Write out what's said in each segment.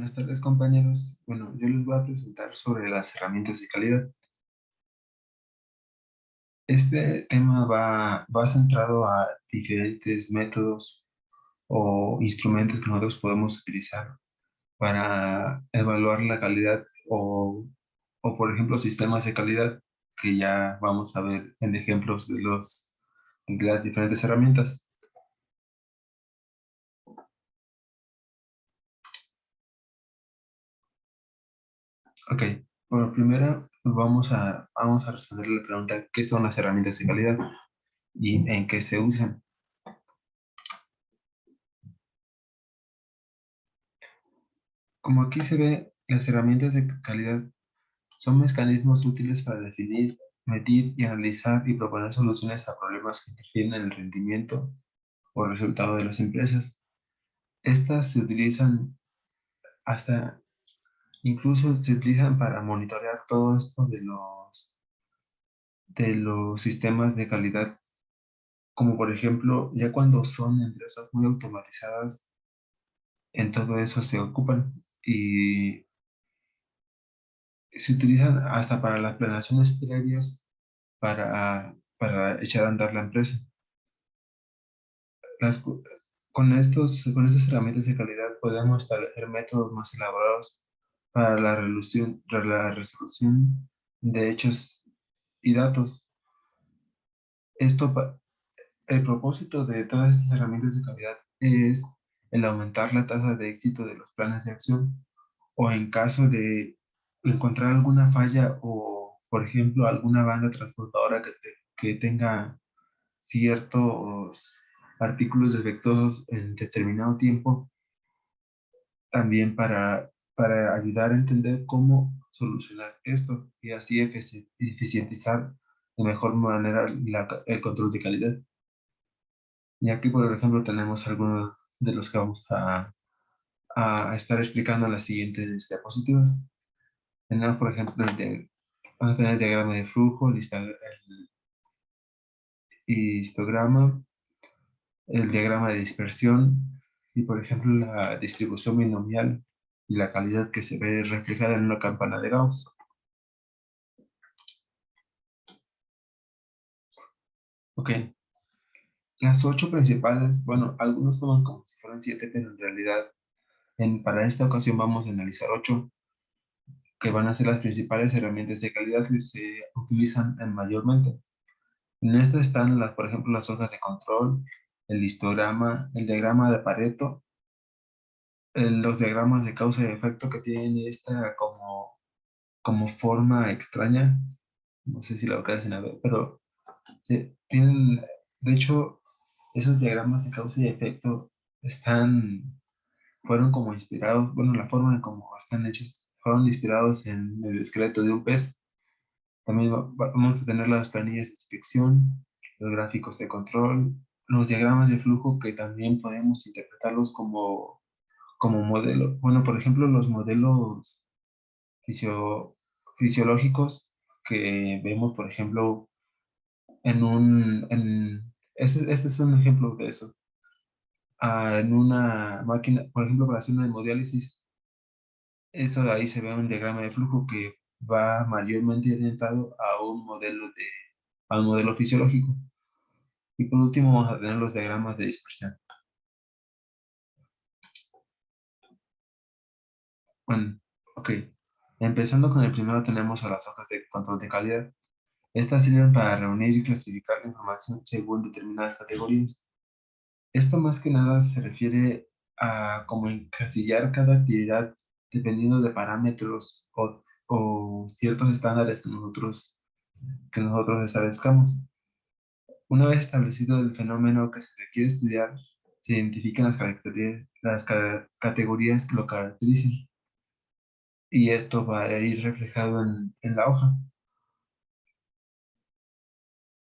Buenas tardes, compañeros. Bueno, yo les voy a presentar sobre las herramientas de calidad. Este tema va centrado a diferentes métodos o instrumentos que nosotros podemos utilizar para evaluar la calidad por ejemplo, sistemas de calidad que ya vamos a ver en ejemplos de las diferentes herramientas. Ok, bueno, primero vamos a responder la pregunta: ¿qué son las herramientas de calidad y en qué se usan? Como aquí se ve, las herramientas de calidad son mecanismos útiles para definir, medir y analizar y proponer soluciones a problemas que interfieren en el rendimiento o resultado de las empresas. Estas se utilizan hasta, incluso se utilizan para monitorear todo esto de los sistemas de calidad, como por ejemplo, ya cuando son empresas muy automatizadas, en todo eso se ocupan y se utilizan hasta para las planeaciones previas para echar a andar la empresa. Las cu- con estas herramientas de calidad podemos establecer métodos más elaborados para la resolución de hechos y datos. Esto, el propósito de todas estas herramientas de calidad es el aumentar la tasa de éxito de los planes de acción, o en caso de encontrar alguna falla o, por ejemplo, alguna banda transportadora que tenga ciertos artículos defectuosos en determinado tiempo, también para ayudar a entender cómo solucionar esto y así eficientizar de mejor manera el control de calidad. Y aquí, por ejemplo, tenemos algunos de los que vamos a estar explicando en las siguientes diapositivas. Tenemos, por ejemplo, vamos a tener el diagrama de flujo, el histograma, el diagrama de dispersión y, por ejemplo, la distribución binomial y la calidad que se ve reflejada en una campana de Gauss. Ok, las 8 principales, bueno, algunos toman como si fueran 7, pero en realidad para esta ocasión vamos a analizar 8, que van a ser las principales herramientas de calidad que se utilizan mayormente. En estas están, por ejemplo, las hojas de control, el histograma, el diagrama de Pareto, los diagramas de causa y efecto que tienen esta como forma extraña. No sé si lo alcancen a ver, pero tienen, de hecho, esos diagramas de causa y efecto fueron como inspirados, bueno, la forma en cómo están hechos, fueron inspirados en el esqueleto de un pez. También vamos a tener las planillas de inspección, los gráficos de control, los diagramas de flujo que también podemos interpretarlos como modelo. Bueno, por ejemplo, los modelos fisio- fisiológicos que vemos, por ejemplo, este es un ejemplo de eso. En una máquina, por ejemplo, para hacer una hemodiálisis, eso ahí se ve un diagrama de flujo que va mayormente orientado a un modelo fisiológico. Y por último vamos a tener los diagramas de dispersión. Bueno, ok. Empezando con el primero tenemos a las hojas de control de calidad. Estas sirven para reunir y clasificar la información según determinadas categorías. Esto más que nada se refiere a cómo encasillar cada actividad dependiendo de parámetros o ciertos estándares que nosotros establezcamos. Una vez establecido el fenómeno que se requiere estudiar, se identifican las categorías que lo caracterizan, y esto va a ir reflejado en la hoja.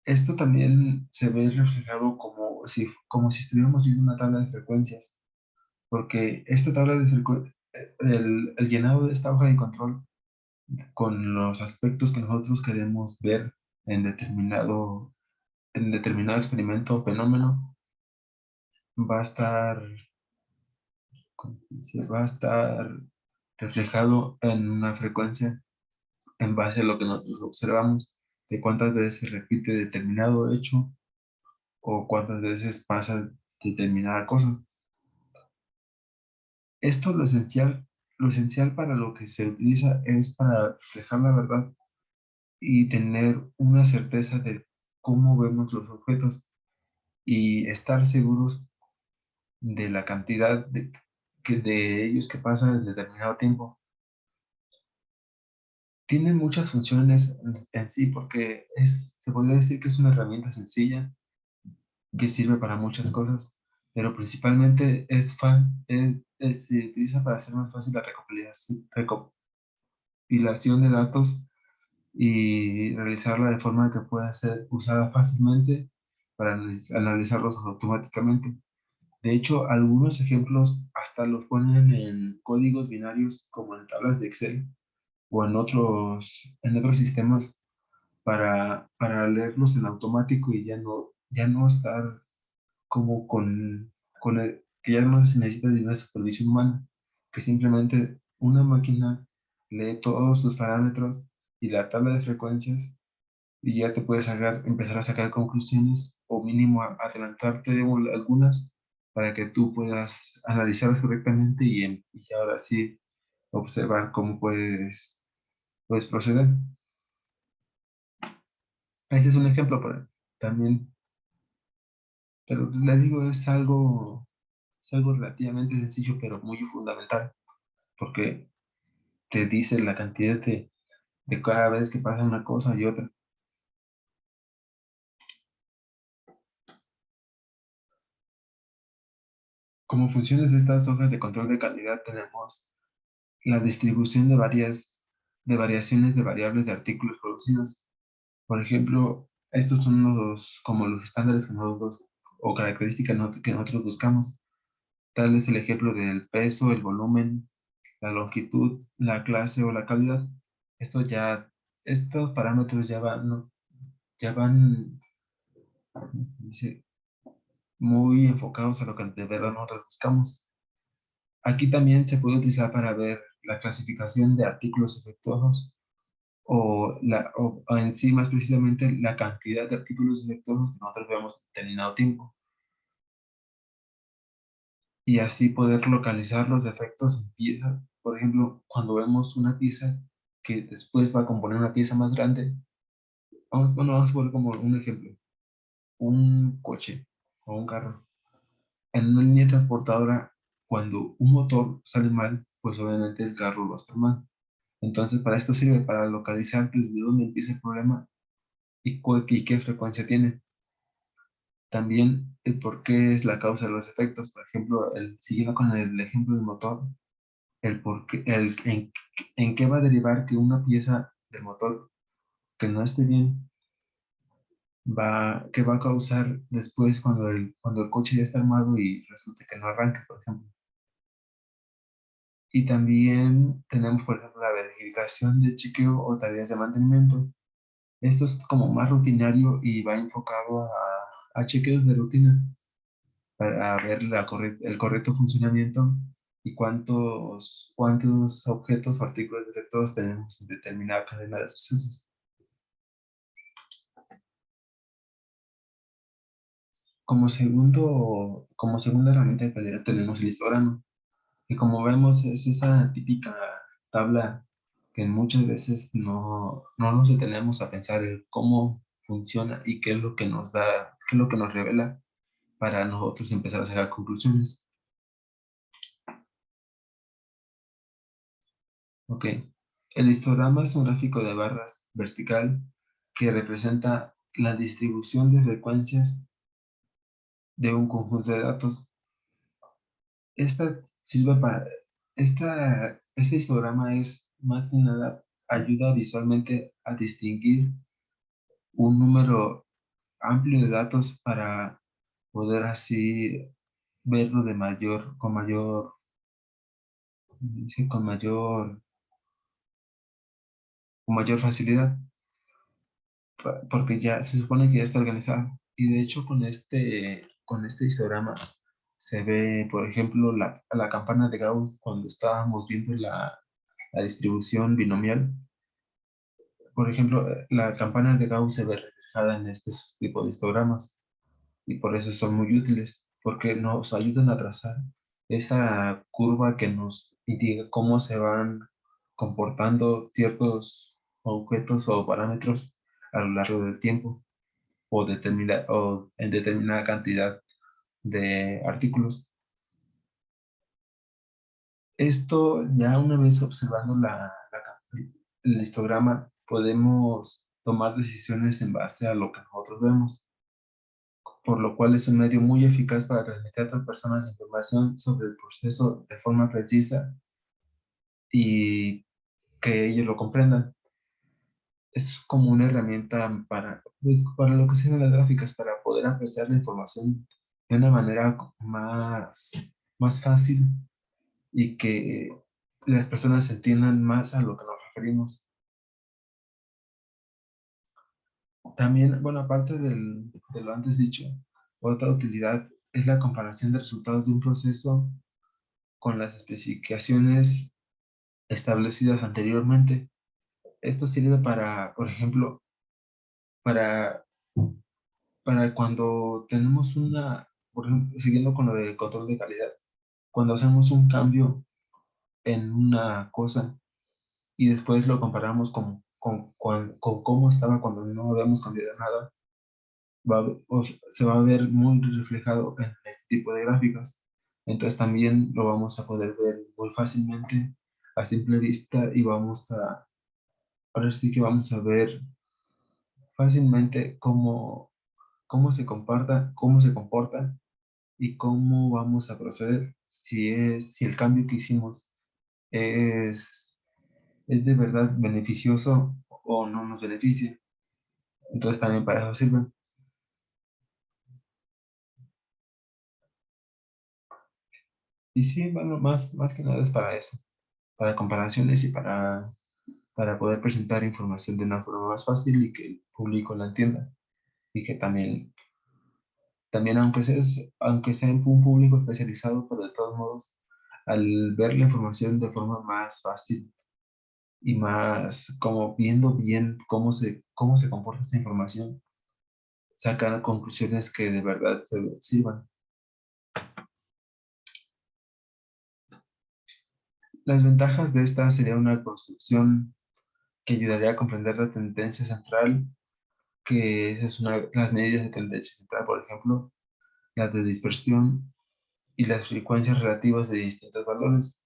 Esto también se ve reflejado como si estuviéramos viendo una tabla de frecuencias, porque esta tabla de frecuencias, el llenado de esta hoja de control con los aspectos que nosotros queremos ver en determinado experimento o fenómeno, va a estar, ¿cómo se dice? Va a estar reflejado en una frecuencia en base a lo que nosotros observamos, de cuántas veces se repite determinado hecho o cuántas veces pasa determinada cosa. Esto lo esencial para lo que se utiliza es para reflejar la verdad y tener una certeza de cómo vemos los objetos y estar seguros de la cantidad de ellos que pasan en determinado tiempo. Tiene muchas funciones en sí porque se podría decir que es una herramienta sencilla que sirve para muchas cosas, pero principalmente se utiliza para hacer más fácil la recopilación de datos y realizarla de forma que pueda ser usada fácilmente para analizarlos automáticamente. De hecho, algunos ejemplos hasta los ponen en códigos binarios como en tablas de Excel o en otros sistemas para leerlos en automático y ya no estar como que ya no se necesita de una supervisión humana, que simplemente una máquina lee todos los parámetros y la tabla de frecuencias y ya te puedes empezar a sacar conclusiones o mínimo adelantarte algunas para que tú puedas analizarlas correctamente y ahora sí observar cómo puedes proceder. Ese es un ejemplo también, pero les digo, es algo relativamente sencillo, pero muy fundamental, porque te dice la cantidad de cada vez que pasa una cosa y otra. Como funciones de estas hojas de control de calidad tenemos la distribución de variaciones de variables de artículos producidos. Por ejemplo, estos son como los estándares que nosotros, o características que nosotros buscamos. Tal es el ejemplo del peso, el volumen, la longitud, la clase o la calidad. Esto ya, estos parámetros ya van dice, muy enfocados a lo que de verdad nosotros buscamos. Aquí también se puede utilizar para ver la clasificación de artículos defectuosos o en sí más precisamente la cantidad de artículos defectuosos que nosotros vemos en determinado tiempo y así poder localizar los defectos en piezas. Por ejemplo, cuando vemos una pieza que después va a componer una pieza más grande, vamos a poner como un ejemplo, un coche o un carro. En una línea transportadora, cuando un motor sale mal, pues obviamente el carro va a estar mal. Entonces, para esto sirve para localizar desde dónde empieza el problema y qué frecuencia tiene. También el por qué es la causa de los efectos. Por ejemplo, siguiendo con el ejemplo del motor, el por qué, en qué va a derivar que una pieza del motor que no esté bien, que va a causar después cuando el coche ya está armado y resulte que no arranque, por ejemplo. Y también tenemos, por ejemplo, la verificación de chequeo o tareas de mantenimiento. Esto es como más rutinario y va enfocado a chequeos de rutina para ver el correcto funcionamiento y cuántos objetos o artículos defectuosos tenemos en determinada cadena de sucesos. Como segunda herramienta de calidad tenemos el histograma, que como vemos es esa típica tabla que muchas veces no nos detenemos a pensar en cómo funciona y qué es lo que nos da, qué es lo que nos revela para nosotros empezar a sacar conclusiones. Ok. El histograma es un gráfico de barras vertical que representa la distribución de frecuencias de un conjunto de datos. Esta sirve para, este histograma es más que nada ayuda visualmente a distinguir un número amplio de datos para poder así verlo sí, con mayor facilidad, porque ya se supone que ya está organizado. Y de hecho con este histograma se ve, por ejemplo, la campana de Gauss cuando estábamos viendo la distribución binomial. Por ejemplo, la campana de Gauss se ve reflejada en este tipo de histogramas y por eso son muy útiles, porque nos ayudan a trazar esa curva que nos indica cómo se van comportando ciertos objetos o parámetros a lo largo del tiempo o en determinada cantidad de artículos. Esto ya una vez observando el histograma, podemos tomar decisiones en base a lo que nosotros vemos, por lo cual es un medio muy eficaz para transmitir a otras personas información sobre el proceso de forma precisa y que ellos lo comprendan. Es como una herramienta para lo que se las gráficas, para poder apreciar la información de una manera más fácil y que las personas entiendan más a lo que nos referimos. También, bueno, aparte de lo antes dicho, otra utilidad es la comparación de resultados de un proceso con las especificaciones establecidas anteriormente. Esto sirve para, por ejemplo, para, para cuando tenemos por ejemplo, siguiendo con lo del control de calidad, cuando hacemos un cambio en una cosa y después lo comparamos con cómo estaba cuando no habíamos cambiado nada, se va a ver muy reflejado en este tipo de gráficas. Entonces también lo vamos a poder ver muy fácilmente a simple vista y ahora sí que vamos a ver fácilmente cómo se comporta y cómo vamos a proceder si el cambio que hicimos es, es de verdad beneficioso o no nos beneficia. Entonces también para eso sirven. Y sí, bueno, más que nada es para eso, para comparaciones y para poder presentar información de una forma más fácil y que el público la entienda. Y que también aunque sea en un público especializado, pero de todos modos, al ver la información de forma más fácil y más como viendo bien cómo se comporta esta información, sacar conclusiones que de verdad se sirvan. Las ventajas de esta sería una construcción que ayudaría a comprender la tendencia central, que esa es las medidas de tendencia central, por ejemplo, las de dispersión y las frecuencias relativas de distintos valores.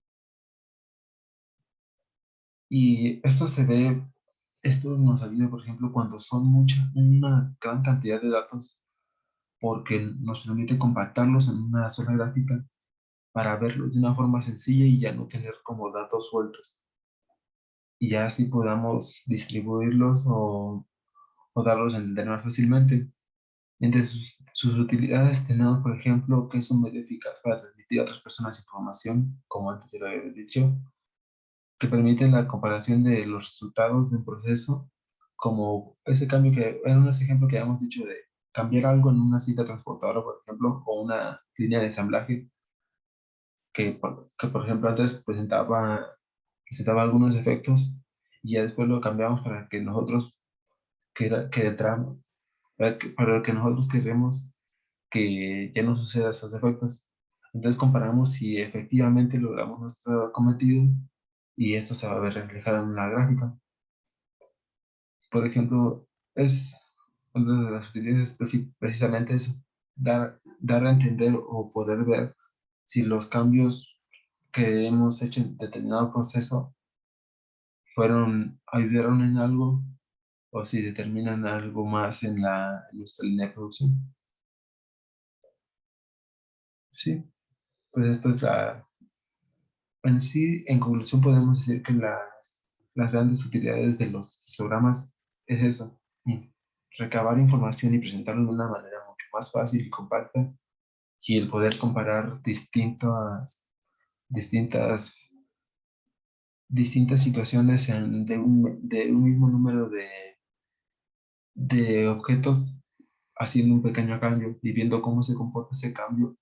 Y esto nos ayuda, por ejemplo, cuando son una gran cantidad de datos, porque nos permite compactarlos en una sola gráfica para verlos de una forma sencilla y ya no tener como datos sueltos. Y ya así podamos distribuirlos o darlos a entender más fácilmente. Entre sus utilidades tenemos, por ejemplo, que es un medio eficaz para transmitir a otras personas información, como antes ya lo había dicho, que permite la comparación de los resultados de un proceso, como ese cambio que, en un ejemplo que habíamos dicho de cambiar algo en una cinta transportadora, por ejemplo, o una línea de ensamblaje, que por ejemplo antes presentaba algunos efectos y ya después lo cambiamos para que nosotros, para que nosotros queremos que ya no suceda esos efectos. Entonces comparamos si efectivamente logramos nuestro cometido y esto se va a ver reflejado en una gráfica. Por ejemplo, es una de las utilidades precisamente eso, dar a entender o poder ver si los cambios que hemos hecho en determinado proceso ayudaron en algo o si determinan algo más en nuestra línea de producción. Sí, pues esto es en sí, en conclusión podemos decir que las grandes utilidades de los histogramas es eso, y recabar información y presentarlo de una manera mucho más fácil y compacta, y el poder comparar distintas, distintas situaciones de un mismo número de objetos haciendo un pequeño cambio y viendo cómo se comporta ese cambio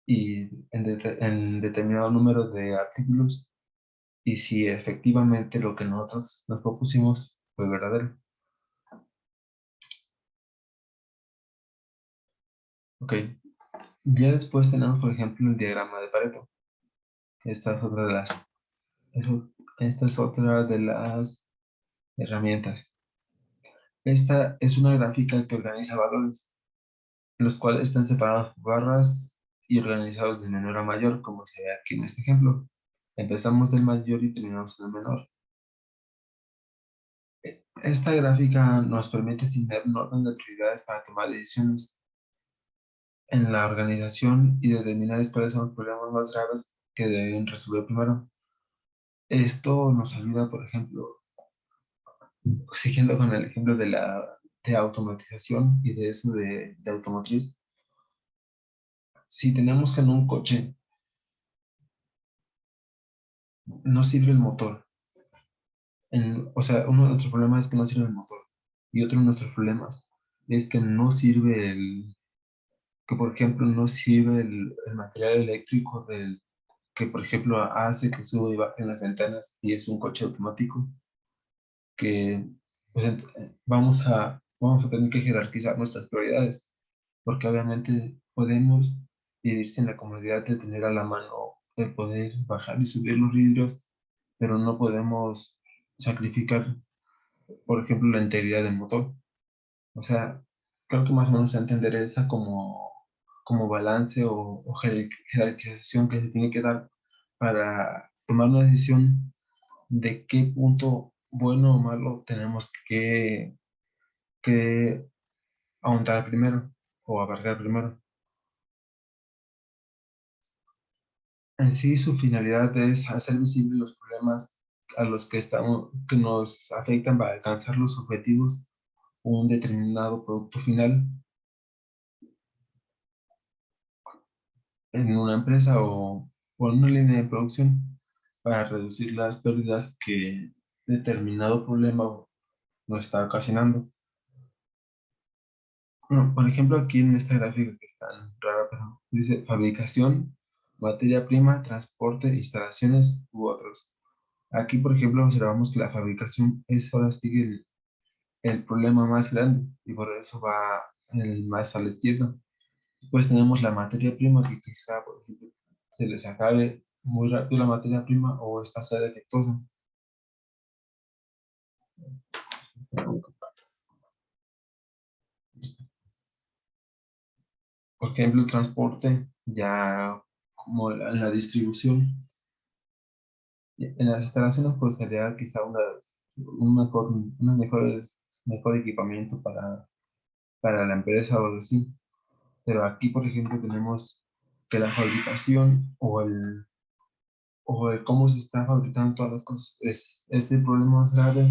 y en determinado número de artículos y si efectivamente lo que nosotros nos propusimos fue verdadero. Ok, ya después tenemos, por ejemplo, el diagrama de Pareto. Esta es otra de las, esta es otra de las herramientas. Esta es una gráfica que organiza valores, los cuales están separados por barras y organizados de menor a mayor, como se ve aquí en este ejemplo. Empezamos del mayor y terminamos en el menor. Esta gráfica nos permite asignar un orden de prioridades para tomar decisiones en la organización y determinar cuáles son los problemas más graves que deben resolver primero. Esto nos ayuda, por ejemplo, siguiendo con el ejemplo de automatización y de eso de automotriz. Si tenemos que en un coche no sirve el motor, o sea, uno de nuestros problemas es que no sirve el motor y otro de nuestros problemas es que no sirve que por ejemplo no sirve el material eléctrico que por ejemplo hace que sube y baje en las ventanas y es un coche automático que pues, vamos a tener que jerarquizar nuestras prioridades, porque obviamente podemos vivir sin la comodidad de tener a la mano el poder bajar y subir los vidrios, pero no podemos sacrificar, por ejemplo, la integridad del motor. O sea, creo que más o menos entender esa como balance o jerarquización que se tiene que dar para tomar una decisión de qué punto bueno o malo tenemos que ahondar primero o abarcar primero. En sí, su finalidad es hacer visibles los problemas a los que nos afectan para alcanzar los objetivos o un determinado producto final en una empresa o en una línea de producción para reducir las pérdidas que determinado problema nos está ocasionando. Bueno, por ejemplo, aquí en esta gráfica que es tan rara, pero dice fabricación, materia prima, transporte, instalaciones u otros. Aquí, por ejemplo, observamos que la fabricación es ahora sí el problema más grande y por eso va el más a la izquierda. Después tenemos la materia prima que quizá, por ejemplo, se les acabe muy rápido la materia prima o está ser defectuosa. Por ejemplo, el transporte, ya como la distribución. En las instalaciones, pues sería quizá mejor equipamiento para la empresa o algo así. Pero aquí, por ejemplo, tenemos que la fabricación o el cómo se está fabricando todas las cosas es el problema más grave.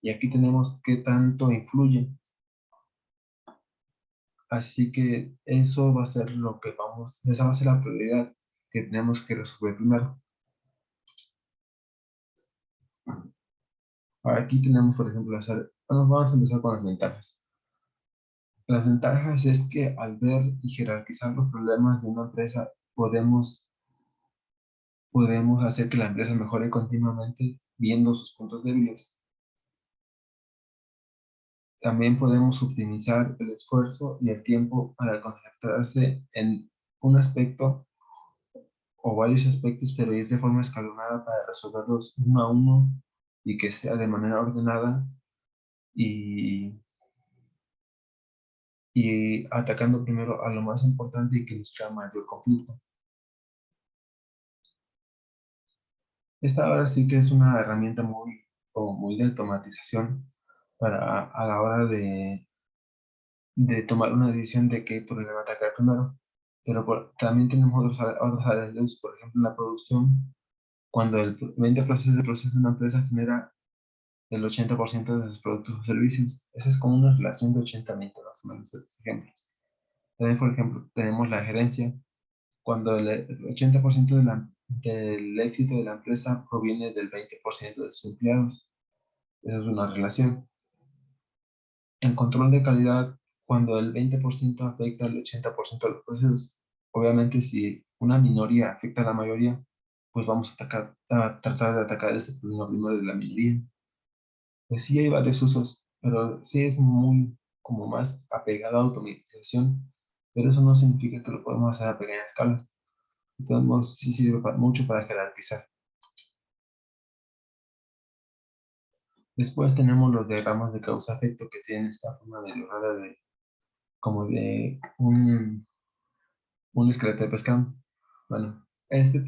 Y aquí tenemos qué tanto influye. Así que eso va a ser esa va a ser la prioridad que tenemos que resolver primero. Ahora aquí tenemos, por ejemplo, bueno, vamos a empezar con las ventajas. Las ventajas es que al ver y jerarquizar los problemas de una empresa, podemos hacer que la empresa mejore continuamente viendo sus puntos débiles. También podemos optimizar el esfuerzo y el tiempo para concentrarse en un aspecto o varios aspectos, pero ir de forma escalonada para resolverlos uno a uno y que sea de manera ordenada y, y atacando primero a lo más importante y que nos crea mayor conflicto. Esta ahora sí que es una herramienta como muy de automatización a la hora de tomar una decisión de qué problema atacar primero. Pero también tenemos otras áreas de uso, por ejemplo, en la producción, cuando el 20% del proceso de una empresa genera el 80% de sus productos o servicios. Esa es como una relación de 80-20 más o menos, estos ejemplos. También, por ejemplo, tenemos la gerencia, cuando el 80% del éxito de la empresa proviene del 20% de sus empleados. Esa es una relación. En control de calidad, cuando el 20% afecta al 80% de los procesos. Obviamente, si una minoría afecta a la mayoría, pues vamos a tratar de atacar ese problema primero de la minería. Pues sí hay varios usos, pero sí es muy como más apegada a automatización, pero eso no significa que lo podemos hacer a pequeñas escalas. Entonces, sí sirve mucho para jerarquizar. Después tenemos los diagramas de causa-efecto que tienen esta forma de lograda de, como de un esqueleto de pescado. Bueno, este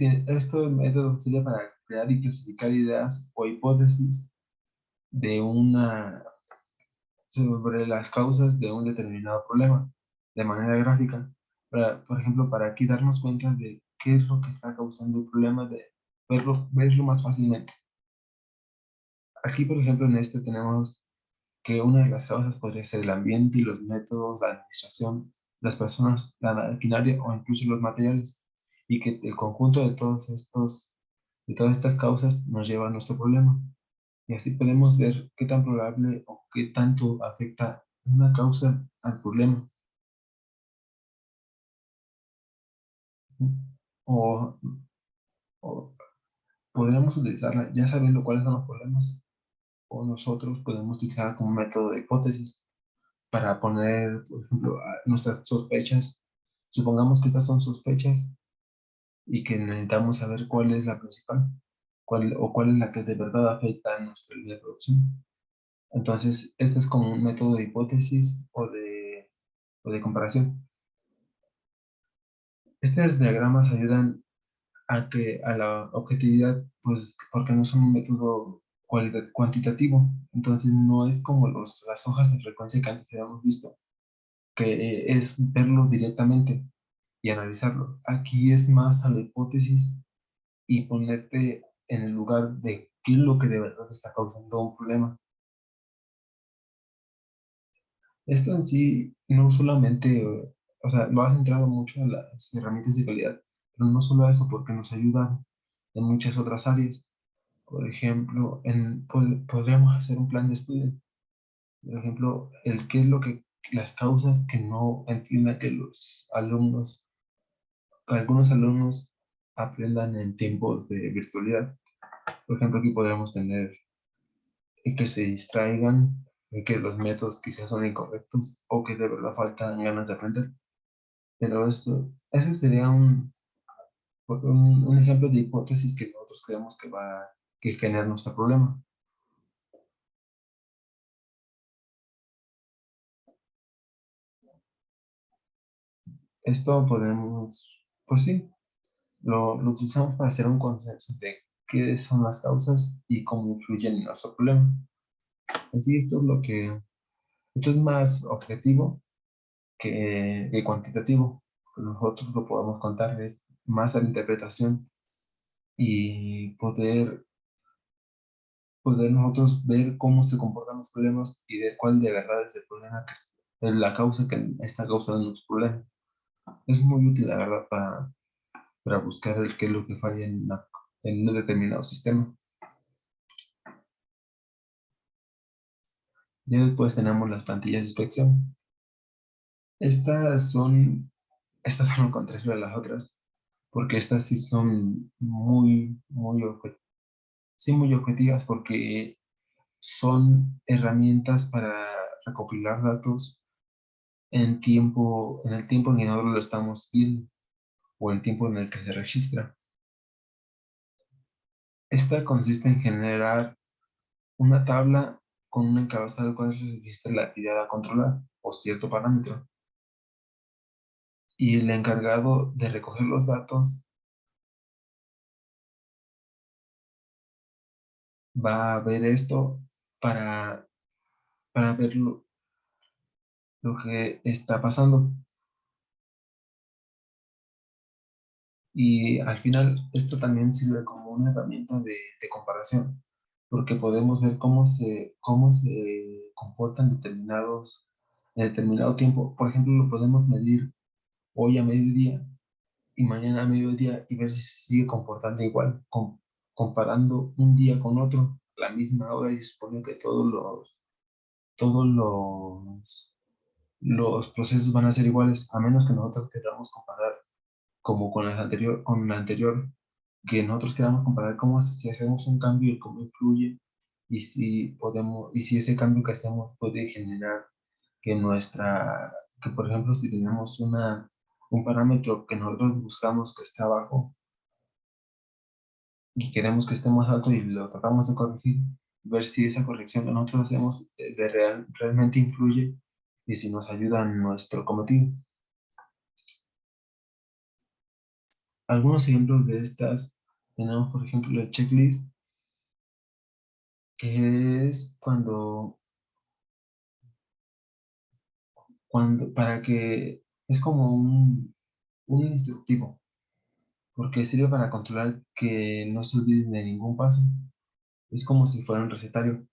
método sirve para crear y clasificar ideas o hipótesis de sobre las causas de un determinado problema de manera gráfica. Por ejemplo, para aquí darnos cuenta de qué es lo que está causando el problema, de verlo más fácilmente. Aquí, por ejemplo, en este tenemos que una de las causas podría ser el ambiente y los métodos, la administración, las personas, la maquinaria o incluso los materiales, y que el conjunto de todas estas causas nos lleva a nuestro problema. Y así podemos ver qué tan probable o qué tanto afecta una causa al problema. O, o podríamos utilizarla ya sabiendo cuáles son los problemas, o nosotros podemos utilizar como método de hipótesis para poner, por ejemplo, nuestras sospechas. Supongamos que estas son sospechas y que necesitamos saber cuál es la principal, cuál es la que de verdad afecta a nuestra línea de producción. Entonces, este es como un método de hipótesis o de comparación. Estos diagramas ayudan a la objetividad, pues porque no son un método cuantitativo, entonces no es como las hojas de frecuencia que antes habíamos visto, que es verlo directamente y analizarlo. Aquí es más a la hipótesis y ponerte en el lugar de qué es lo que de verdad está causando un problema. Esto en sí no solamente, o sea, lo ha centrado mucho en las herramientas de calidad, pero no solo eso, porque nos ayuda en muchas otras áreas. Por ejemplo, podríamos hacer un plan de estudio. Por ejemplo, el qué es lo que, las causas que no entienden que algunos alumnos aprendan en tiempos de virtualidad. Por ejemplo, aquí podríamos tener que se distraigan, que los métodos quizás son incorrectos o que de verdad faltan ganas de aprender. Pero ese sería un ejemplo de hipótesis que nosotros creemos que genera nuestro problema. Esto podemos, pues sí, lo utilizamos para hacer un consenso de qué son las causas y cómo influyen en nuestro problema. Así, esto es más objetivo que cuantitativo. Nosotros lo podemos contar es más a la interpretación y poder nosotros ver cómo se comportan los problemas y ver cuál de verdad es el problema es la causa que está causando los problemas. Es muy útil, la verdad, para buscar el qué es lo que falla en un determinado sistema. Ya después tenemos las plantillas de inspección. Estas son, estas son lo contrario a las otras, porque estas sí son muy objetivas, porque son herramientas para recopilar datos en el tiempo en que nosotros lo estamos viendo, o el tiempo en el que se registra. Esta consiste en generar una tabla con un encabezado al cual se registra la actividad a controlar o cierto parámetro. Y el encargado de recoger los datos va a ver esto para, para ver lo que está pasando. Y al final esto también sirve como una herramienta de comparación, porque podemos ver cómo se comportan en determinado tiempo. Por ejemplo, lo podemos medir hoy a mediodía y mañana a mediodía y ver si se sigue comportando igual, comparando un día con otro a la misma hora y supone que todos los procesos van a ser iguales, a menos que nosotros queramos comparar como con la anterior. que nosotros queramos comparar cómo si hacemos un cambio y cómo influye y si podemos, y si ese cambio que hacemos puede generar que que por ejemplo si tenemos un parámetro que nosotros buscamos que está abajo y queremos que esté más alto y lo tratamos de corregir, ver si esa corrección que nosotros hacemos realmente influye y si nos ayuda en nuestro cometido. Algunos ejemplos de estas tenemos, por ejemplo, el checklist, que es para que es como un instructivo, porque sirve para controlar que no se olviden de ningún paso. Es como si fuera un recetario.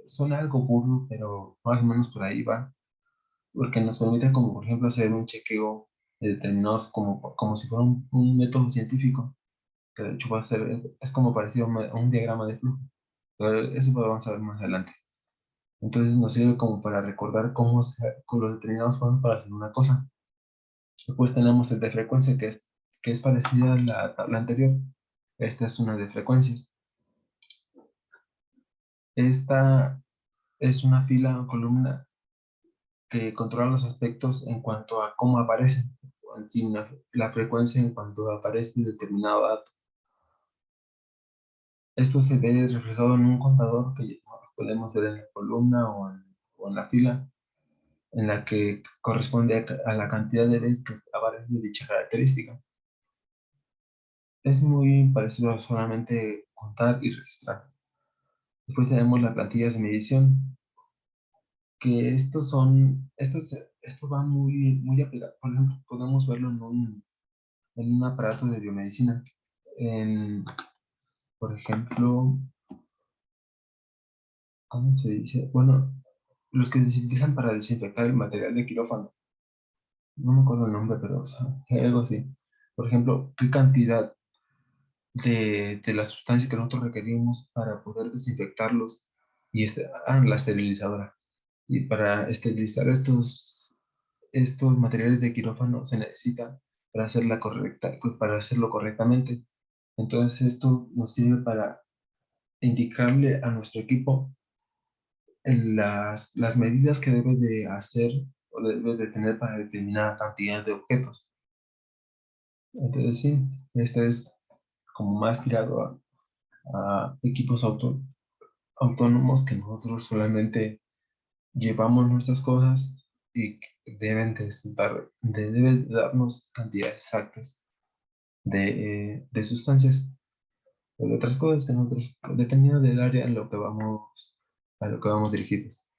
Suena algo burdo, pero más o menos por ahí va, porque nos permite, como por ejemplo, hacer un chequeo de determinados, como si fuera un método científico, que de hecho va a ser, es como parecido a un diagrama de flujo, pero eso lo vamos a ver más adelante. Entonces nos sirve como para recordar con los determinados pasos para hacer una cosa. Después tenemos el de frecuencia, que es parecida a la tabla anterior. Esta es una de frecuencias. Esta es una fila o columna que controla los aspectos en cuanto a cómo aparecen, sin la frecuencia en cuanto aparece determinado dato. Esto se ve reflejado en un contador que podemos ver en la columna o en la fila, en la que corresponde a la cantidad de veces que aparece dicha característica. Es muy parecido a solamente contar y registrar. Después tenemos las plantillas de medición, que esto va muy apegado. Por ejemplo, podemos verlo en un aparato de biomedicina. En, por ejemplo, ¿cómo se dice? Bueno, los que se utilizan para desinfectar el material de quirófano. No me acuerdo el nombre, pero o sea, algo así. Por ejemplo, ¿qué cantidad de las sustancias que nosotros requerimos para poder desinfectarlos? Y la esterilizadora. Y para esterilizar estos materiales de quirófano se necesita para hacerlo correctamente. Entonces esto nos sirve para indicarle a nuestro equipo las medidas que debe de hacer o debe de tener para determinada cantidad de objetos. Entonces sí, este es como más tirado a equipos autónomos que nosotros solamente llevamos nuestras cosas y deben darnos cantidades exactas de sustancias o de otras cosas que nosotros, dependiendo del área a lo que vamos dirigidos.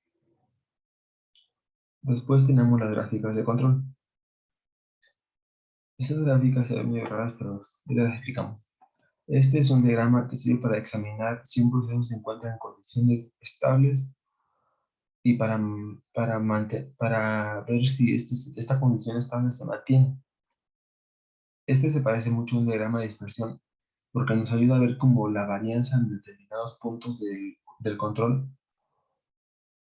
Después tenemos las gráficas de control. Estas gráficas se ven muy raras, pero ya las explicamos. Este es un diagrama que sirve para examinar si un proceso se encuentra en condiciones estables y para ver si esta condición estable se mantiene. Este se parece mucho a un diagrama de dispersión porque nos ayuda a ver como la varianza en determinados puntos del control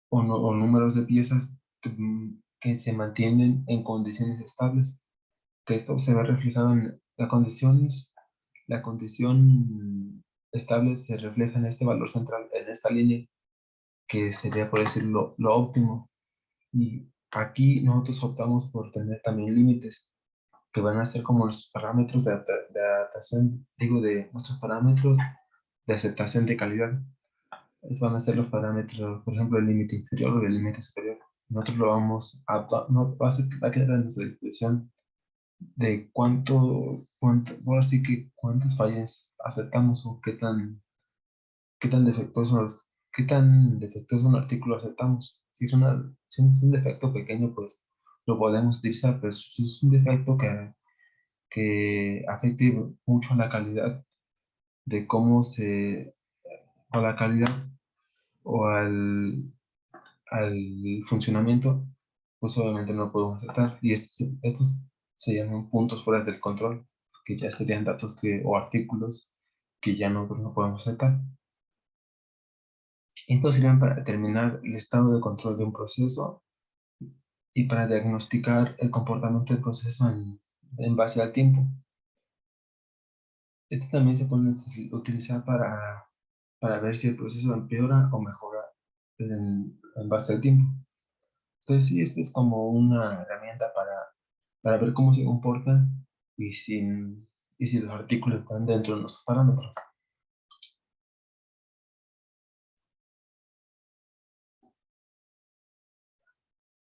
o números de piezas que se mantienen en condiciones estables. Que esto se ve reflejado en la condición estable se refleja en este valor central, en esta línea, que sería, por decirlo, lo óptimo. Y aquí nosotros optamos por tener también límites, que van a ser como los parámetros de adaptación, digo, de nuestros parámetros de aceptación de calidad. Esos van a ser los parámetros, por ejemplo, el límite inferior o el límite superior. Nosotros lo vamos no, va a quedar a nuestra disposición de ahora sí que cuántas fallas aceptamos o qué tan defectuoso, qué tan defectuoso un artículo aceptamos. Si es un defecto pequeño, pues lo podemos utilizar, pero si es un defecto que afecte mucho a la calidad de a la calidad o al funcionamiento, pues obviamente no podemos aceptar. Y estos se llaman puntos fuera del control, que ya serían datos o artículos que ya no podemos aceptar. Estos sirven para determinar el estado de control de un proceso y para diagnosticar el comportamiento del proceso en base al tiempo. Este también se puede utilizar para ver si el proceso empeora o mejora en base al tiempo. Entonces sí, este es como una herramienta para ver cómo se comporta y si los artículos están dentro de nuestros parámetros.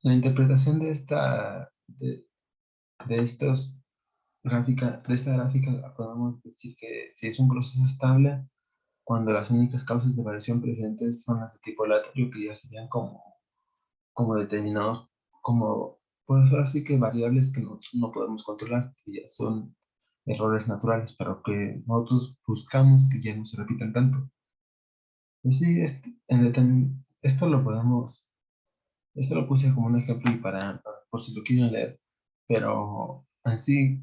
La interpretación de esta gráfica podemos decir que si es un proceso estable, cuando las únicas causas de variación presentes son las de tipo aleatorio, que ya serían como determinados, como, pues así que variables que nosotros no podemos controlar, que ya son errores naturales, pero que nosotros buscamos que ya no se repitan tanto. Pues sí, esto lo puse como un ejemplo y por si lo quieren leer, pero así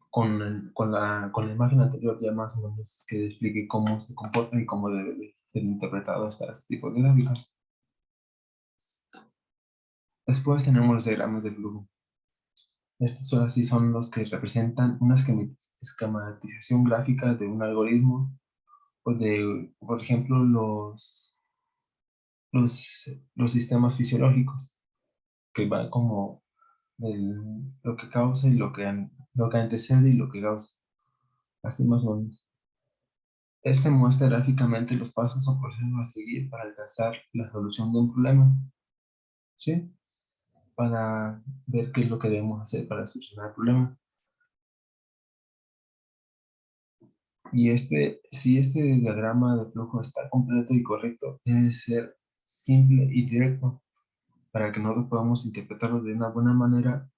con la imagen anterior ya más o menos que explique cómo se comporta y cómo debe de ser interpretado este tipo de gráficas. Después tenemos los diagramas de flujo. Estos ahora sí son los que representan una esquematización gráfica de un algoritmo o de, por ejemplo, los sistemas fisiológicos, que van como lo que causa y lo que antecede y lo que causa. Así más o menos. Este muestra gráficamente los pasos o procesos a seguir para alcanzar la solución de un problema, ¿sí? Para ver qué es lo que debemos hacer para solucionar el problema. Y si este diagrama de flujo está completo y correcto, debe ser simple y directo para que nosotros podamos interpretarlo de una buena manera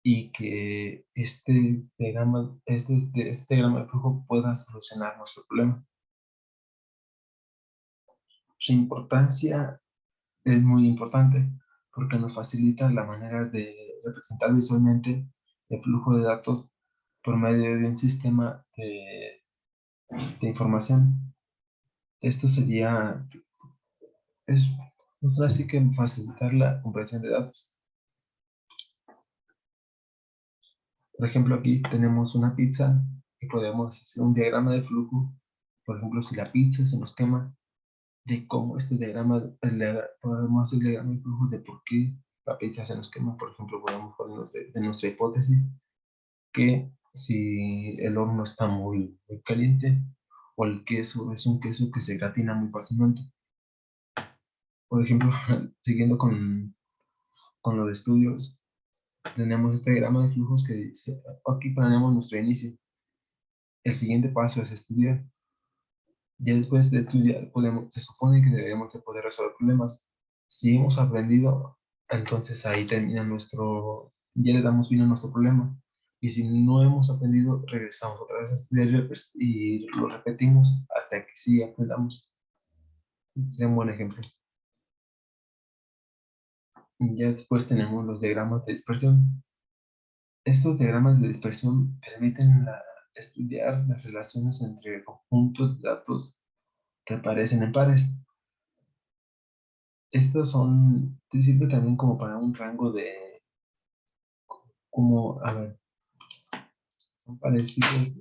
y que este diagrama de flujo pueda solucionar nuestro problema. Su importancia es muy importante porque nos facilita la manera de representar visualmente el flujo de datos por medio de un sistema de información. Esto es, pues así que facilitar la comprensión de datos. Por ejemplo, aquí tenemos una pizza y podemos hacer un diagrama de flujo. Por ejemplo, si la pizza se nos quema, de cómo este diagrama, podemos hacer el diagrama de flujo de por qué la pizza se nos quema. Por ejemplo, podemos ponernos de nuestra hipótesis que si el horno está muy caliente o el queso es un queso que se gratina muy fácilmente. Por ejemplo, siguiendo con lo de estudios, tenemos este diagrama de flujos que dice, aquí planeamos nuestro inicio. El siguiente paso es estudiar. Ya después de estudiar, se supone que debemos de poder resolver problemas. Si hemos aprendido, entonces ahí termina ya le damos fin a nuestro problema. Y si no hemos aprendido, regresamos otra vez a estudiar y lo repetimos hasta que sí aprendamos. Sería un buen ejemplo. Ya después tenemos los diagramas de dispersión. Estos diagramas de dispersión permiten estudiar las relaciones entre conjuntos de datos que aparecen en pares. Estos te sirve también como para un rango a ver, son parecidos.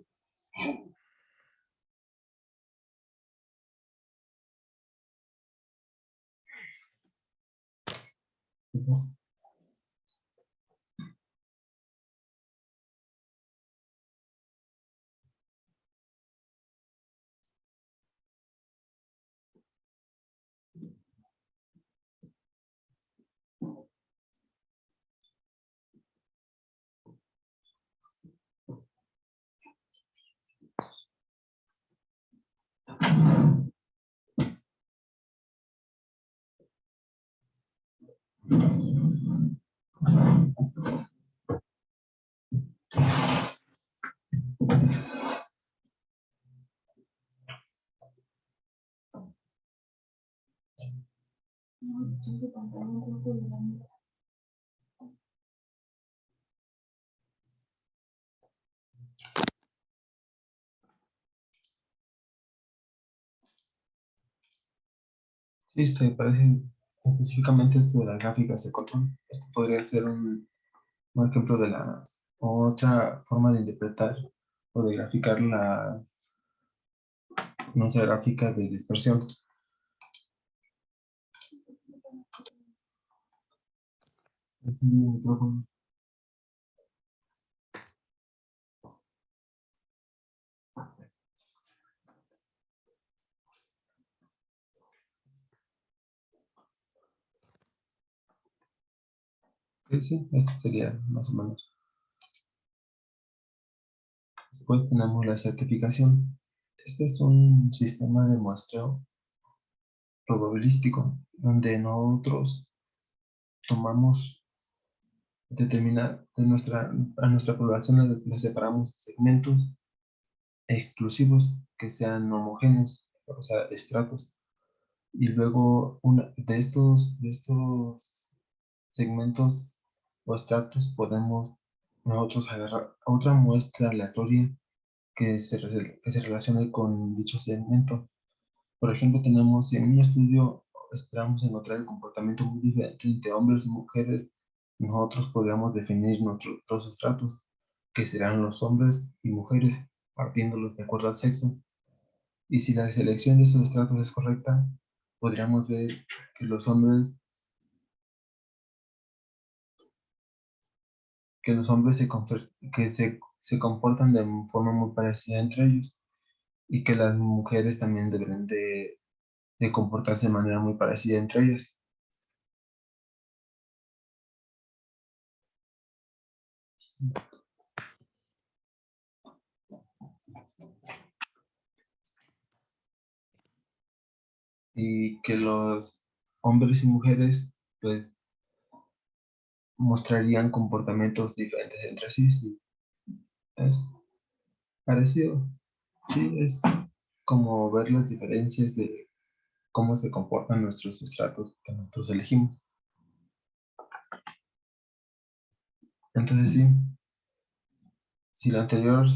Sí, se parecen específicamente esto de las gráficas de control. Esto podría ser un ejemplo de la otra forma de interpretar o de graficar nuestra gráfica de dispersión. Es un micrófono. Sí, esto sería más o menos. Después tenemos la certificación. Este es un sistema de muestreo probabilístico, donde nosotros tomamos, a nuestra población la separamos en segmentos exclusivos que sean homogéneos, o sea, estratos. Y luego de estos segmentos o estratos podemos nosotros agarrar otra muestra aleatoria que se relacione con dicho segmento. Por ejemplo, tenemos en un estudio, esperamos encontrar el comportamiento muy diferente entre hombres y mujeres. Nosotros podríamos definir nuestros dos estratos, que serán los hombres y mujeres, partiéndolos de acuerdo al sexo. Y si la selección de estos estratos es correcta, podríamos ver que los hombres se comportan de forma muy parecida entre ellos y que las mujeres también deben de comportarse de manera muy parecida entre ellas. Y que los hombres y mujeres pues mostrarían comportamientos diferentes entre sí. Sí, es parecido. Sí, es como ver las diferencias de cómo se comportan nuestros estratos que nosotros elegimos. Entonces sí, si la anterior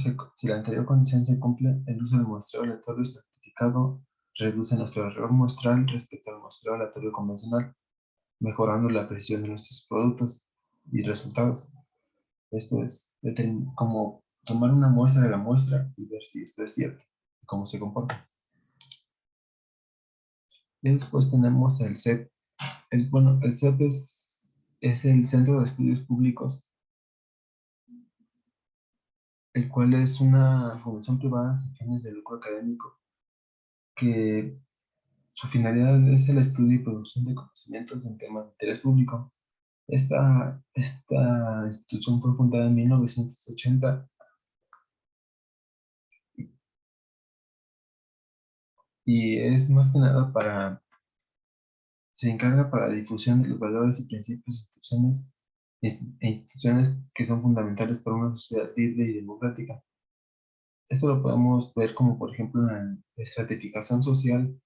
condición se cumple, el uso del muestreo aleatorio estratificado reduce nuestro error muestral respecto al muestreo aleatorio convencional, mejorando la precisión de nuestros productos y resultados. Esto es como tomar una muestra de la muestra y ver si esto es cierto, cómo se comporta. Y después tenemos el CEP. El CEP es el Centro de Estudios Públicos, el cual es una fundación privada sin fines de lucro académico, que su finalidad es el estudio y producción de conocimientos en temas de interés público. Esta institución fue fundada en 1980 y es más que nada se encarga para la difusión de los valores y principios e instituciones que son fundamentales para una sociedad libre y democrática. Esto lo podemos ver como, por ejemplo, en la estratificación social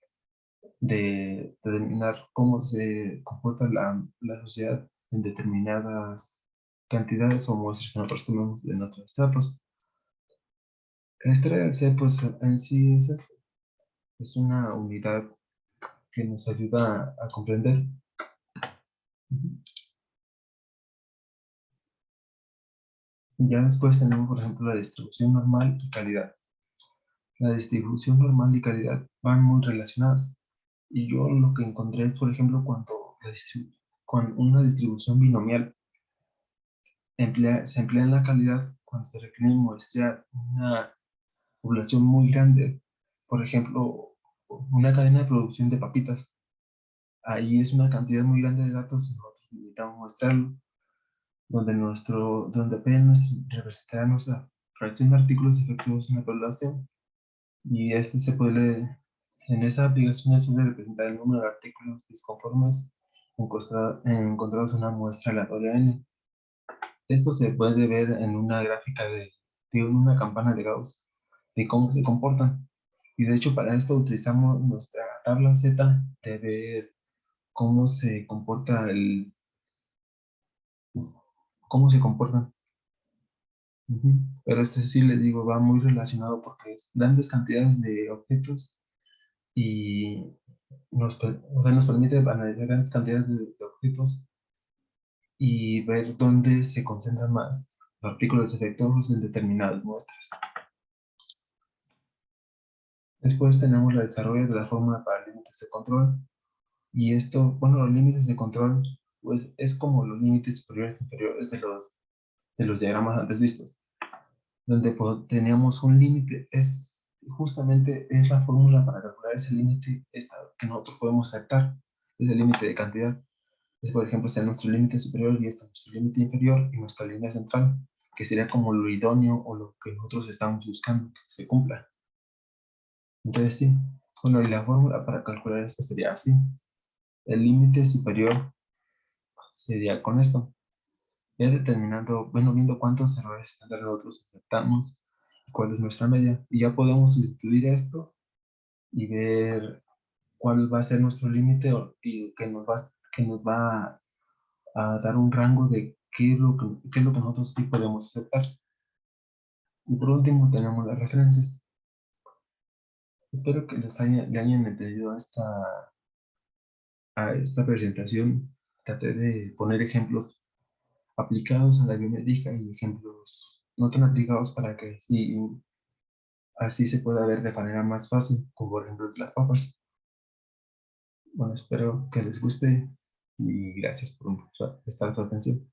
de determinar cómo se comporta la sociedad en determinadas cantidades o muestras que nosotros tenemos de nuestros datos. La historia del C, pues en sí es esto, es una unidad que nos ayuda a comprender. Ya después tenemos, por ejemplo, la distribución normal y calidad. La distribución normal y calidad van muy relacionadas. Y yo lo que encontré es, por ejemplo, con una distribución binomial se emplea en la calidad cuando se requiere muestrear una población muy grande. Por ejemplo, una cadena de producción de papitas. Ahí es una cantidad muy grande de datos y nosotros necesitamos mostrarlo, donde apenas representará nuestra fracción de artículos efectivos en la población. Y en esa aplicación se puede representar el número de artículos disconformes encontrados en una muestra aleatoria N. Esto se puede ver en una gráfica de una campana de Gauss, de cómo se comportan. Y de hecho para esto utilizamos nuestra tabla Z de ver cómo se comporta cómo se comportan. Ujú. Pero este sí les digo, va muy relacionado porque es grandes cantidades de objetos y nos permite analizar grandes cantidades de objetos y ver dónde se concentran más partículas defectuosas en determinadas muestras. Después tenemos el desarrollo de la fórmula para límites de control. Y esto, bueno, los límites de control, pues es como los límites superiores e inferiores de los diagramas antes vistos, donde teníamos un límite, justamente es la fórmula para calcular ese límite que nosotros podemos aceptar, es el límite de cantidad. Es, por ejemplo, está nuestro límite superior y está nuestro límite inferior y nuestra línea central, que sería como lo idóneo o lo que nosotros estamos buscando que se cumpla. Entonces, sí, bueno, y la fórmula para calcular esto sería así. El límite superior sería con esto. Ya determinando, bueno, viendo cuántos errores estándar nosotros aceptamos y cuál es nuestra media. Y ya podemos sustituir esto y ver cuál va a ser nuestro límite y que nos va a dar un rango de qué es lo que nosotros sí podemos aceptar. Y por último tenemos las referencias. Espero que le hayan entendido a esta presentación. Traté de poner ejemplos aplicados a la biomédica y ejemplos no tan aplicados para que así se pueda ver de manera más fácil, como por ejemplo las papas. Bueno, espero que les guste y gracias por prestar su atención.